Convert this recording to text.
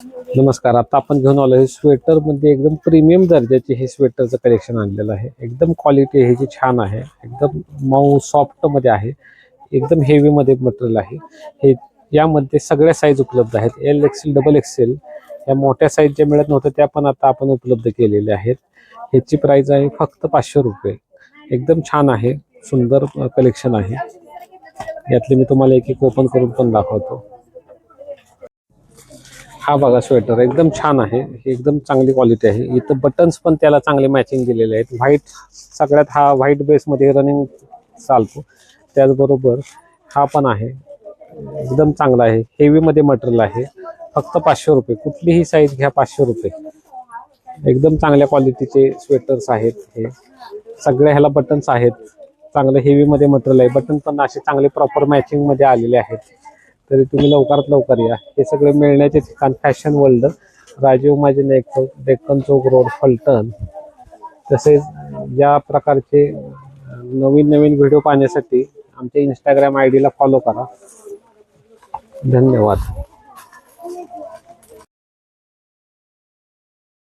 नमस्कार. आता आपण घेऊन आलो आहे स्वेटर मध्ये एकदम प्रीमियम दर्जाचे हे स्वेटरचं कलेक्शन आणलेलं आहे. एकदम क्वालिटी ह्याची छान आहे. एकदम मऊ सॉफ्ट मध्ये आहे. एकदम हेवी मध्ये मटेरियल आहे. हे यामध्ये सगळ्या साईज उपलब्ध आहेत. एल एक्सेल डबल एक्सेल या मोठ्या साईज ज्या मिळत नव्हत्या त्या पण आता आपण उपलब्ध केलेल्या आहेत. ह्याची प्राइस आहे फक्त 500 रुपये. एकदम छान आहे. सुंदर कलेक्शन आहे. यातले मी तुम्हाला एक एक ओपन करून पण दाखवतो. हा बघा स्वेटर एकदम छान आहे. एकदम चांगली क्वालिटी आहे. इथं बटन्स पण त्याला चांगले मॅचिंग दिलेले आहेत. व्हाईट सगळ्यात हा व्हाईट बेसमध्ये रनिंग चालतो. त्याचबरोबर हा पण आहे. एकदम चांगला आहे. हेवी मध्ये मटेरियल आहे. फक्त 500 रुपये. कुठलीही साईज घ्या 500 रुपये. एकदम चांगल्या क्वालिटीचे स्वेटर्स आहेत. हे सगळ्या ह्याला बटन्स आहेत. चांगलं हेवी मध्ये मटेरियल आहे. बटन पण असे चांगले प्रॉपर मॅचिंग मध्ये आलेले आहेत. तरी तुम्ही लवकरात लवकर या. हे सगळे मिळण्याचे ठिकाण फॅशन वर्ल्ड, राजीव माजी नाईक चौक, डेक्कन चौक रोड, फलटण. तसेच या प्रकारचे नवीन नवीन व्हिडिओ पाहण्यासाठी आमच्या इंस्टाग्राम आयडीला फॉलो करा. धन्यवाद.